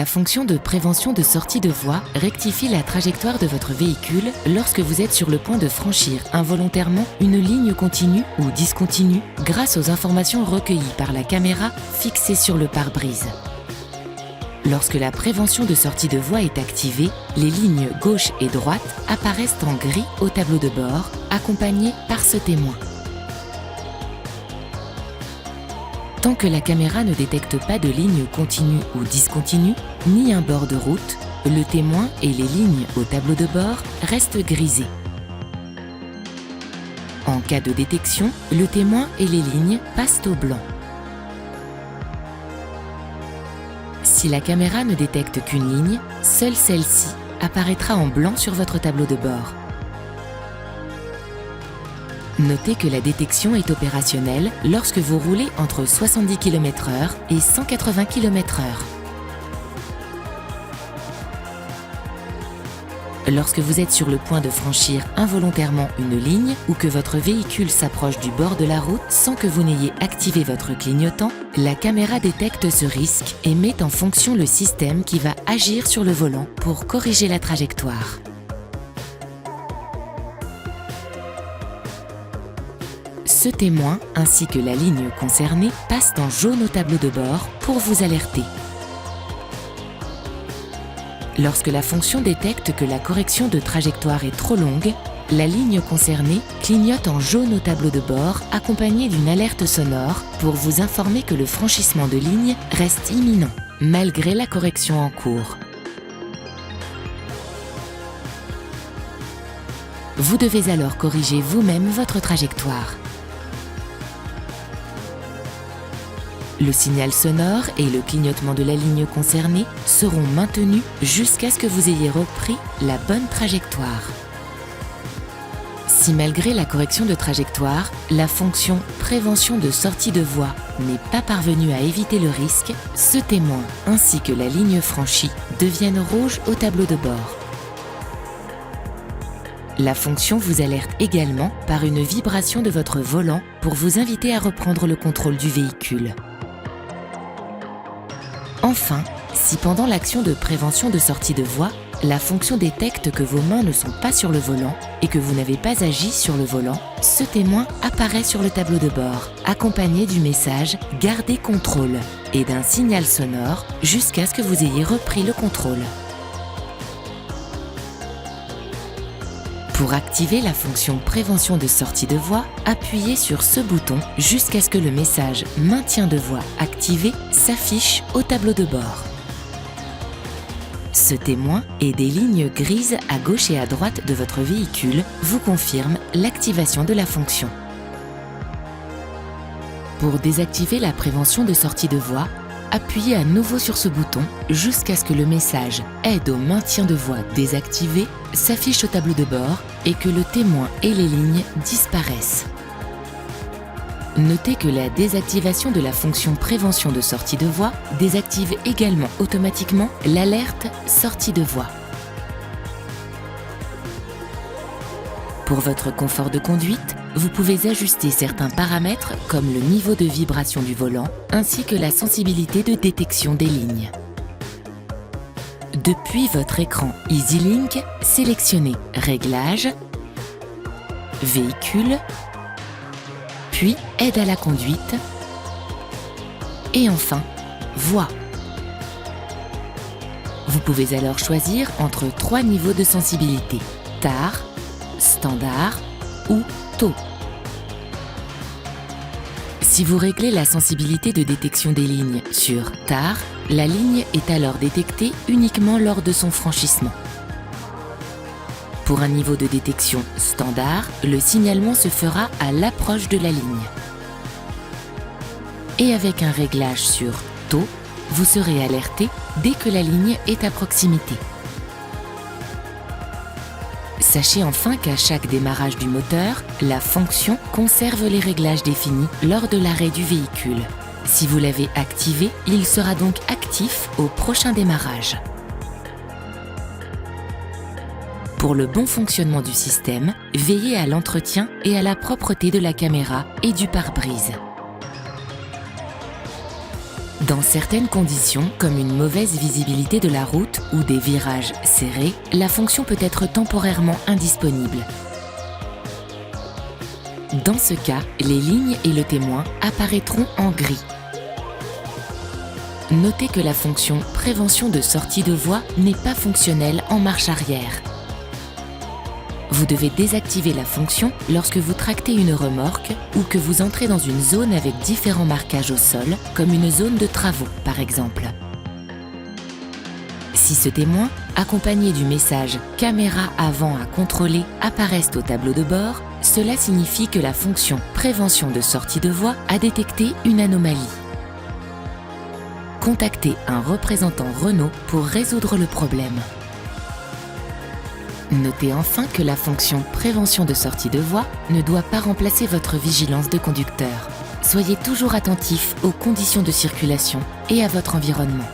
La fonction de prévention de sortie de voie rectifie la trajectoire de votre véhicule lorsque vous êtes sur le point de franchir involontairement une ligne continue ou discontinue grâce aux informations recueillies par la caméra fixée sur le pare-brise. Lorsque la prévention de sortie de voie est activée, les lignes gauche et droite apparaissent en gris au tableau de bord, accompagnées par ce témoin. Tant que la caméra ne détecte pas de ligne continue ou discontinue, ni un bord de route, le témoin et les lignes au tableau de bord restent grisés. En cas de détection, le témoin et les lignes passent au blanc. Si la caméra ne détecte qu'une ligne, seule celle-ci apparaîtra en blanc sur votre tableau de bord. Notez que la détection est opérationnelle lorsque vous roulez entre 70 km/h et 180 km/h. Lorsque vous êtes sur le point de franchir involontairement une ligne ou que votre véhicule s'approche du bord de la route sans que vous n'ayez activé votre clignotant, la caméra détecte ce risque et met en fonction le système qui va agir sur le volant pour corriger la trajectoire. Ce témoin ainsi que la ligne concernée passent en jaune au tableau de bord pour vous alerter. Lorsque la fonction détecte que la correction de trajectoire est trop longue, la ligne concernée clignote en jaune au tableau de bord accompagnée d'une alerte sonore pour vous informer que le franchissement de ligne reste imminent, malgré la correction en cours. Vous devez alors corriger vous-même votre trajectoire. Le signal sonore et le clignotement de la ligne concernée seront maintenus jusqu'à ce que vous ayez repris la bonne trajectoire. Si malgré la correction de trajectoire, la fonction prévention de sortie de voie n'est pas parvenue à éviter le risque, ce témoin ainsi que la ligne franchie deviennent rouges au tableau de bord. La fonction vous alerte également par une vibration de votre volant pour vous inviter à reprendre le contrôle du véhicule. Enfin, si pendant l'action de prévention de sortie de voie, la fonction détecte que vos mains ne sont pas sur le volant et que vous n'avez pas agi sur le volant, ce témoin apparaît sur le tableau de bord, accompagné du message « Gardez contrôle » et d'un signal sonore jusqu'à ce que vous ayez repris le contrôle. Pour activer la fonction prévention de sortie de voie, appuyez sur ce bouton jusqu'à ce que le message « Maintien de voie activé » s'affiche au tableau de bord. Ce témoin et des lignes grises à gauche et à droite de votre véhicule vous confirment l'activation de la fonction. Pour désactiver la prévention de sortie de voie, appuyez à nouveau sur ce bouton jusqu'à ce que le message « Aide au maintien de voie désactivé » s'affiche au tableau de bord et que le témoin et les lignes disparaissent. Notez que la désactivation de la fonction prévention de sortie de voie désactive également automatiquement l'alerte sortie de voie. Pour votre confort de conduite, vous pouvez ajuster certains paramètres comme le niveau de vibration du volant ainsi que la sensibilité de détection des lignes. Depuis votre écran EasyLink, sélectionnez Réglages, Véhicule, puis Aide à la conduite et enfin Voix. Vous pouvez alors choisir entre 3 niveaux de sensibilité, TAR, Standard ou Taux. Si vous réglez la sensibilité de détection des lignes sur TAR, la ligne est alors détectée uniquement lors de son franchissement. Pour un niveau de détection standard, le signalement se fera à l'approche de la ligne. Et avec un réglage sur Taux, vous serez alerté dès que la ligne est à proximité. Sachez enfin qu'à chaque démarrage du moteur, la fonction conserve les réglages définis lors de l'arrêt du véhicule. Si vous l'avez activé, il sera donc actif au prochain démarrage. Pour le bon fonctionnement du système, veillez à l'entretien et à la propreté de la caméra et du pare-brise. Dans certaines conditions, comme une mauvaise visibilité de la route ou des virages serrés, la fonction peut être temporairement indisponible. Dans ce cas, les lignes et le témoin apparaîtront en gris. Notez que la fonction prévention de sortie de voie n'est pas fonctionnelle en marche arrière. Vous devez désactiver la fonction lorsque vous tractez une remorque ou que vous entrez dans une zone avec différents marquages au sol, comme une zone de travaux par exemple. Si ce témoin, accompagné du message « Caméra avant à contrôler » apparaissent au tableau de bord, cela signifie que la fonction prévention de sortie de voie a détecté une anomalie. Contactez un représentant Renault pour résoudre le problème. Notez enfin que la fonction prévention de sortie de voie ne doit pas remplacer votre vigilance de conducteur. Soyez toujours attentif aux conditions de circulation et à votre environnement.